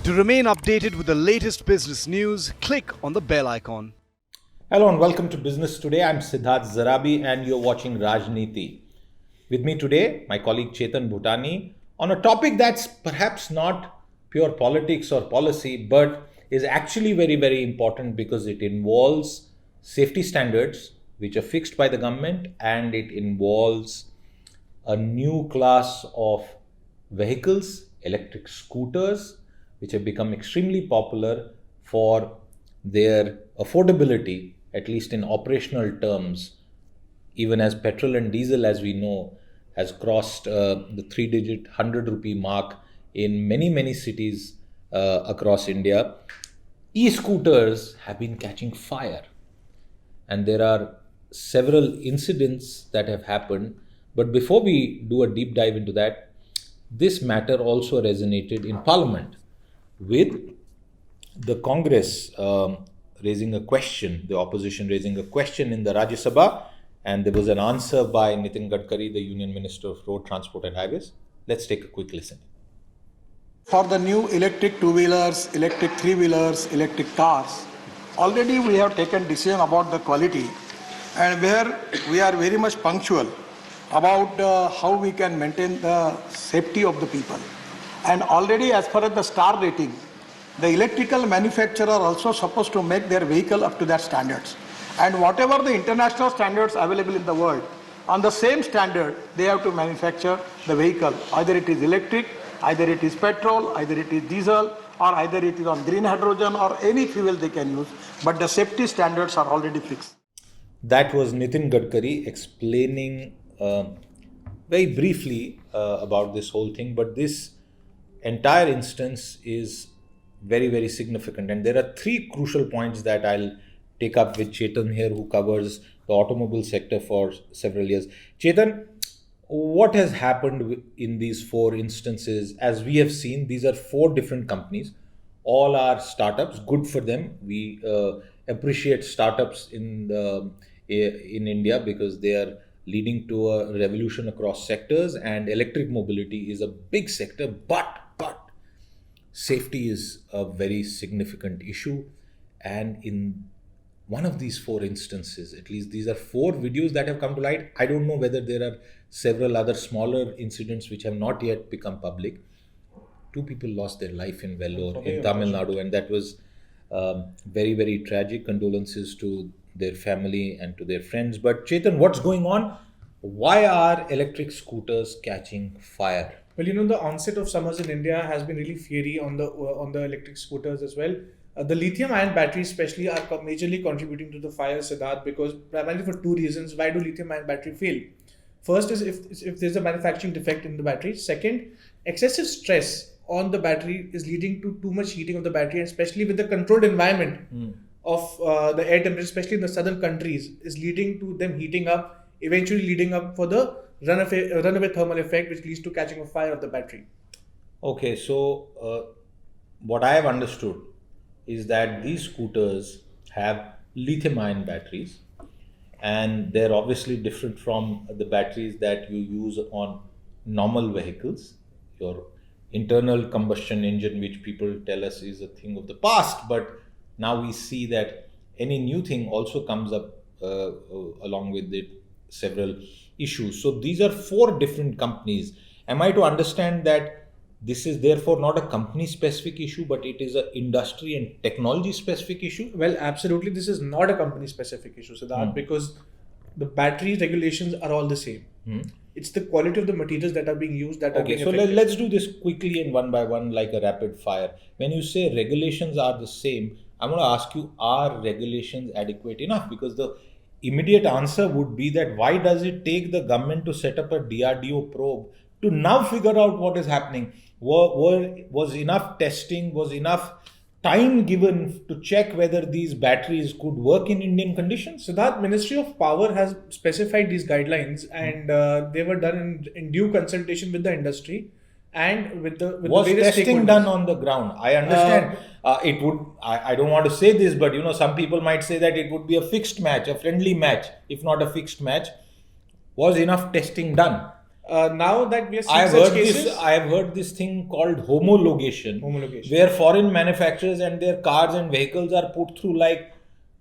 To remain updated with the latest business news, click on the bell icon. Hello and welcome to Business Today. I'm Siddharth Zarabi and you're watching Rajniti. With me today, my colleague Chetan Bhutani on a topic that's perhaps not pure politics or policy, but is actually very, very important because it involves safety standards which are fixed by the government, and it involves a new class of vehicles, electric scooters, which have become extremely popular for their affordability, at least in operational terms, even as petrol and diesel, as we know, has crossed the three digit 100 rupee mark in many, many cities across India. E scooters have been catching fire, and there are several incidents that have happened. But before we do a deep dive into that, this matter also resonated in Parliament with the Congress raising a question, the opposition raising a question in the Rajya Sabha, and there was an answer by Nitin Gadkari, the Union Minister of Road Transport and Highways. Let's take a quick listen. For the new electric two-wheelers, electric three-wheelers, electric cars, already we have taken decision about the quality, and where we are very much punctual about how we can maintain the safety of the people. And already as far as the star rating, the electrical manufacturer are also supposed to make their vehicle up to that standards. And whatever the international standards available in the world, on the same standard, they have to manufacture the vehicle. Either it is electric, either it is petrol, either it is diesel, or either it is on green hydrogen or any fuel they can use. But the safety standards are already fixed. That was Nitin Gadkari explaining very briefly about this whole thing, but this entire instance is very, very significant. And there are three crucial points that I'll take up with Chetan here, who covers the automobile sector for several years. Chetan, what has happened in these four instances? As we have seen, these are four different companies. All are startups. Good for them. We appreciate startups in India because they are leading to a revolution across sectors, and electric mobility is a big sector, but safety is a very significant issue. And in one of these four instances, at least these are four videos that have come to light. I don't know whether there are several other smaller incidents which have not yet become public. Two people lost their life in Vellore in Tamil Nadu, and that was very, very tragic. Condolences to their family and to their friends. But Chetan, what's going on? Why are electric scooters catching fire? Well, the onset of summers in India has been really fiery on the electric scooters as well. The lithium-ion batteries especially are majorly contributing to the fire, Siddharth, because primarily for two reasons. Why do lithium-ion battery fail? First is if there's a manufacturing defect in the battery. Second, excessive stress on the battery is leading to too much heating of the battery, and especially with the controlled environment of the air temperature, especially in the southern countries, is leading to them heating up, eventually leading up for the runaway thermal effect, which leads to catching a fire of the battery. Okay, so what I have understood is that these scooters have lithium-ion batteries, and they're obviously different from the batteries that you use on normal vehicles. Your internal combustion engine, which people tell us is a thing of the past, but now we see that any new thing also comes up along with it several issues. So these are four different companies. Am I to understand that this is therefore not a company specific issue, but it is an industry and technology specific issue? Well, absolutely, this is not a company specific issue, Siddharth, because the battery regulations are all the same. It's the quality of the materials that are being used that are being affected. Let's do this quickly and one by one, like a rapid fire. When you say regulations are the same, I'm going to ask you, are regulations adequate enough? Because the immediate answer would be that why does it take the government to set up a DRDO probe to now figure out what is happening? Was enough testing, was enough time given to check whether these batteries could work in Indian conditions? So that Ministry of Power has specified these guidelines, and they were done in due consultation with the industry and with the was various testing stakeholders. done on the ground? I understand it would. I don't want to say this, but some people might say that it would be a fixed match, a friendly match, if not a fixed match. Was enough testing done? Now that we are seeing I've such heard cases, this. I've heard this thing called homologation, Homologation. where foreign manufacturers and their cars and vehicles are put through like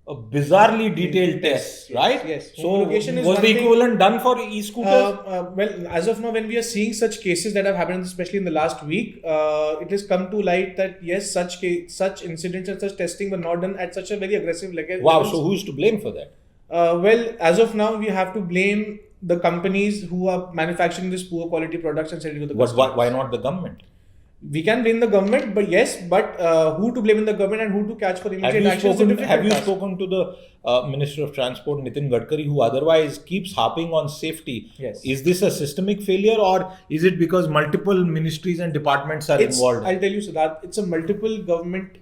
a bizarrely detailed tests, yes, right? yes. So, Homologation is was one the thing- equivalent done for e-scooters? well, as of now, when we are seeing such cases that have happened, especially in the last week, it has come to light that yes, such incidents and such testing were not done at such a very aggressive level. Wow. So, who's to blame for that? Well, as of now, we have to blame the companies who are manufacturing these poor quality products and selling to the But customers. why not the government? We can blame the government, but yes, who to blame in the government and who to catch for Have immediate you action is a spoken? difficult Have you task. spoken to the Minister of Transport, Nitin Gadkari, who otherwise keeps harping on safety? Yes. Is this a systemic failure, or is it because multiple ministries and departments are involved? I'll tell you, Siddharth, it's a multiple government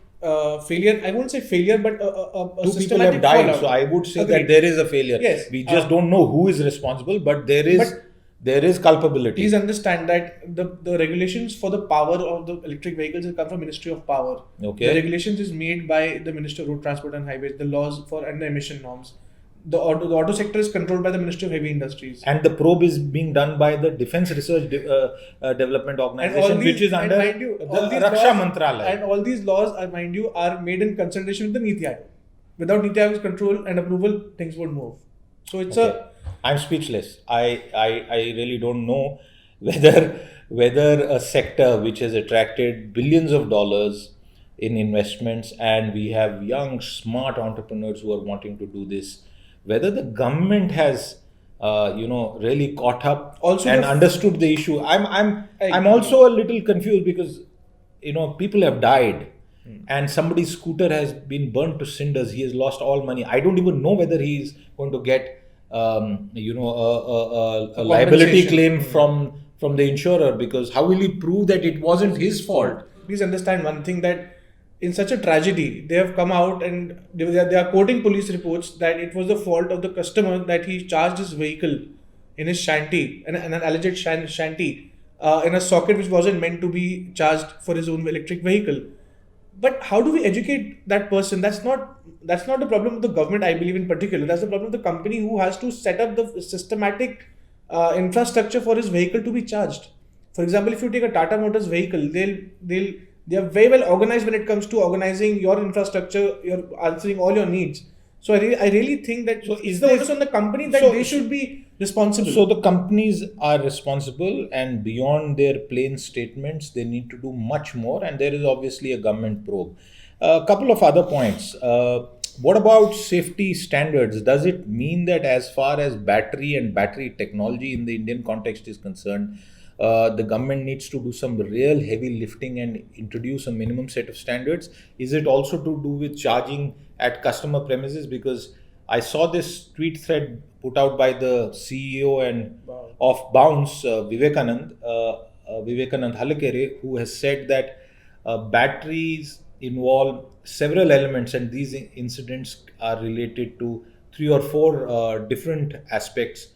failure. I won't say failure, but a Two people systematic have died, fallout. so I would say Agreed. that there is a failure. Yes. We just don't know who is responsible, but there is culpability. Please understand that the regulations for the power of the electric vehicles have come from Ministry of Power. Okay. The regulations is made by the Minister of Road Transport and Highways, the laws for and the emission norms. The auto sector is controlled by the Ministry of Heavy Industries. And the probe is being done by the Defense Research Development Organization, which is under mind you, the all these Raksha laws- Mantralaya. And all these laws, mind you, are made in consultation with the Niti Aayog. Without Niti Aayog's control and approval, things won't move. So it's Okay. I'm speechless. I really don't know whether a sector which has attracted billions of dollars in investments, and we have young smart entrepreneurs who are wanting to do this, whether the government has really caught up Also and the- understood the issue. I'm agree. also a little confused because people have died. And somebody's scooter has been burnt to cinders. He has lost all money. I don't even know whether he is going to get a liability compensation. claim from the insurer, because how will he prove that it wasn't his fault? Please understand one thing, that in such a tragedy, they have come out and they are quoting police reports that it was the fault of the customer that he charged his vehicle in his shanty, an alleged shanty, in a socket which wasn't meant to be charged for his own electric vehicle. But how do we educate that person? That's not the problem of the government, I believe, in particular. That's the problem of the company who has to set up the systematic infrastructure for his vehicle to be charged. For example, if you take a Tata Motors vehicle, they are very well organized when it comes to organizing your infrastructure, you're answering all your needs. So I really think that is it's the this- onus on the company that so- they should be responsible. So the companies are responsible, and beyond their plain statements, they need to do much more. And there is obviously a government probe. A couple of other points. What about safety standards? Does it mean that as far as battery and battery technology in the Indian context is concerned, the government needs to do some real heavy lifting and introduce a minimum set of standards? Is it also to do with charging at customer premises? Because I saw this tweet thread put out by the CEO of Bounce, Vivekanand Halakere, who has said that batteries involve several elements, and these incidents are related to 3 or 4 different aspects.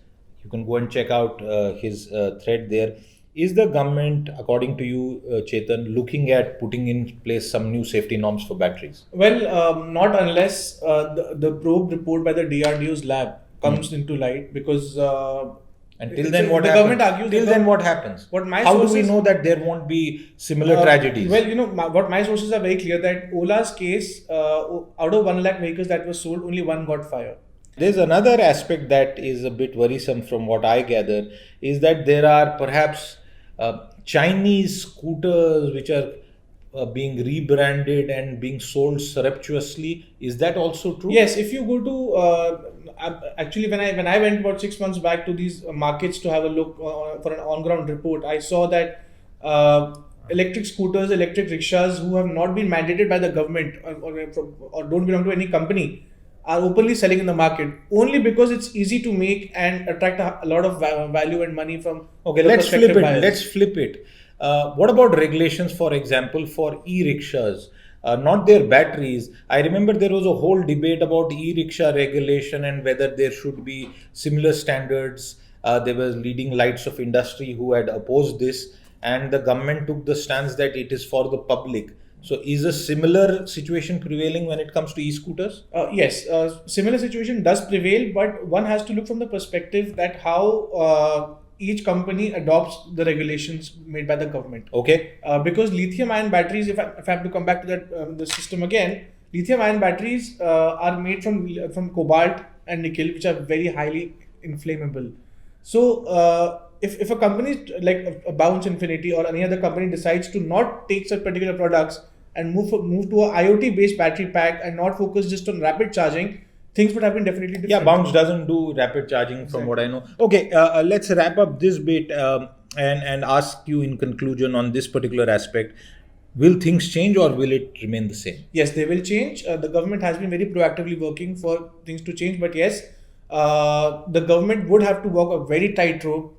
You can go and check out his thread there. Is the government, according to you, Chetan, looking at putting in place some new safety norms for batteries? Well, not unless the probe report by the DRDO's lab comes into light, because Until then, what the happens? government argues. Till the then, gov- what happens? What my How do we sources- know that there won't be similar tragedies? Well, what my sources are very clear, that Ola's case, out of 1 lakh vehicles that were sold, only one got fire. There's another aspect that is a bit worrisome from what I gather, is that there are perhaps Chinese scooters which are being rebranded and being sold surreptitiously. Is that also true? Yes, if you go to actually when I went about 6 months back to these markets to have a look for an on-ground report, I saw that electric scooters, electric rickshaws who have not been mandated by the government or don't belong to any company are openly selling in the market, only because it's easy to make and attract a lot of value and money from Okay, the let's flip prospective it. buyers. Let's flip it. What about regulations, for example, for e-rickshaws? Not their batteries. I remember there was a whole debate about e-rickshaw regulation and whether there should be similar standards. There were leading lights of industry who had opposed this, and the government took the stance that it is for the public. So is a similar situation prevailing when it comes to e-scooters? Yes, similar situation does prevail, but one has to look from the perspective that how each company adopts the regulations made by the government. Okay. Because lithium-ion batteries, if I have to come back to that the system again, lithium-ion batteries are made from cobalt and nickel, which are very highly inflammable. So if a company like a Bounce Infinity or any other company decides to not take such particular products and move to a IoT-based battery pack and not focus just on rapid charging, things would have been definitely different. Yeah, Bounce doesn't do rapid charging from what I know. Okay, let's wrap up this bit and ask you in conclusion on this particular aspect. Will things change or will it remain the same? Yes, they will change. The government has been very proactively working for things to change. But yes, the government would have to walk a very tightrope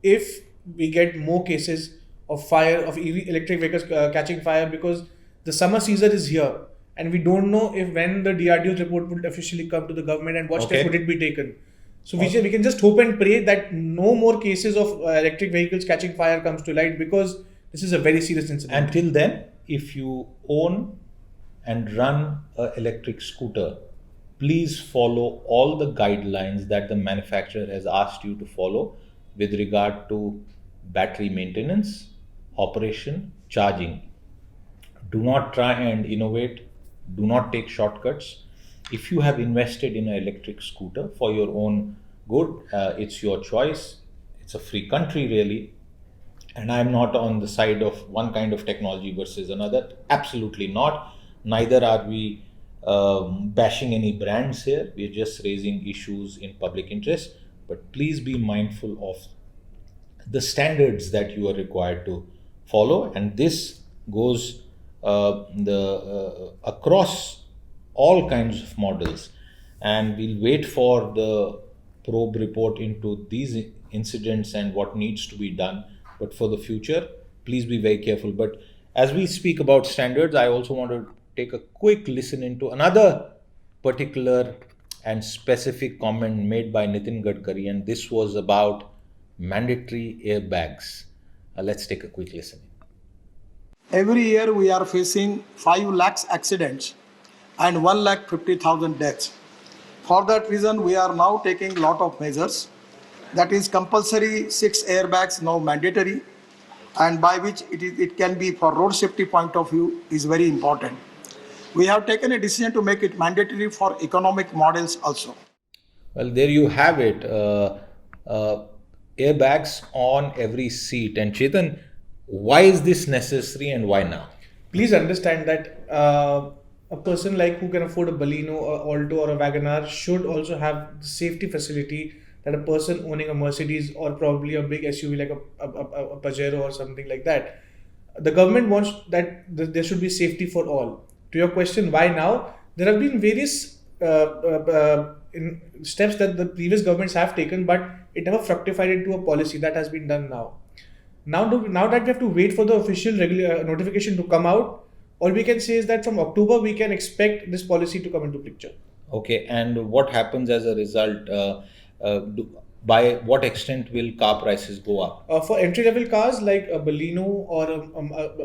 if we get more cases of fire, of EV electric vehicles catching fire, because the summer season is here. And we don't know if when the DRDO's report will officially come to the government and what steps would it be taken. So we can just hope and pray that no more cases of electric vehicles catching fire comes to light, because this is a very serious incident. Until then, if you own and run an electric scooter, please follow all the guidelines that the manufacturer has asked you to follow with regard to battery maintenance, operation, charging. Do not try and innovate. Do not take shortcuts. If you have invested in an electric scooter for your own good, it's your choice. It's a free country, really. And I'm not on the side of one kind of technology versus another. Absolutely not. Neither are we bashing any brands here. We're just raising issues in public interest. But please be mindful of the standards that you are required to follow. And this goes across all kinds of models. And we'll wait for the probe report into these incidents and what needs to be done. But for the future, please be very careful. But as we speak about standards, I also want to take a quick listen into another particular and specific comment made by Nitin Gadkari, and this was about mandatory airbags. Let's take a quick listen. Every year we are facing 5 lakhs accidents and 1,50,000 deaths. For that reason, we are now taking a lot of measures. That is compulsory 6 airbags now mandatory, and by which it can be for road safety point of view is very important. We have taken a decision to make it mandatory for economic models also. Well, there you have it. Airbags on every seat. And Chetan, why is this necessary and why now? Please understand that a person like who can afford a Baleno, or Alto, or a Wagoner should also have the safety facility that a person owning a Mercedes or probably a big SUV like a Pajero or something like that. The government wants that there should be safety for all. To your question, why now? There have been various steps that the previous governments have taken, but it never fructified into a policy. That has been done now. Now that we have to wait for the official notification to come out, all we can say is that from October we can expect this policy to come into picture. Okay, and what happens as a result? By what extent will car prices go up? For entry-level cars like a Baleno or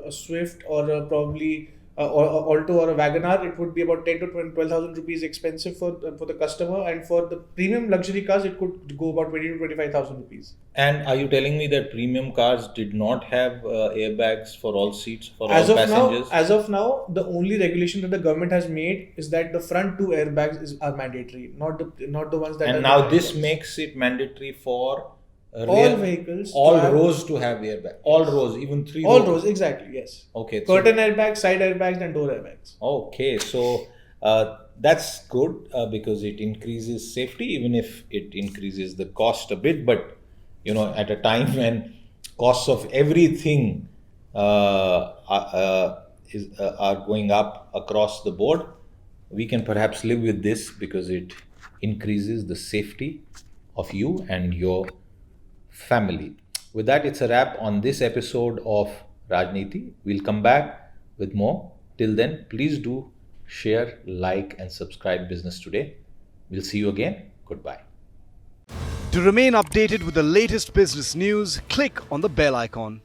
a Swift or probably or Alto or a Wagoner, it would be about 10 to 12,000 rupees expensive for the customer, and for the premium luxury cars, it could go about 20 to 25,000 rupees. And are you telling me that premium cars did not have airbags for all seats, for As all of passengers? As of now, the only regulation that the government has made is that the front 2 airbags are mandatory, not the ones that. And are now this airbags. makes it mandatory for all vehicles, all rows to have airbag. All rows, even 3 all rows. rows, exactly, yes. Okay. Curtain airbags, side airbags, and door airbags. Okay, so that's good because it increases safety, even if it increases the cost a bit. But at a time when costs of everything are going up across the board, we can perhaps live with this because it increases the safety of you and your family. With that, it's a wrap on this episode of Rajniti. We'll come back with more. Till then, please do share, like, and subscribe Business Today. We'll see you again. Goodbye. To remain updated with the latest business news, click on the bell icon.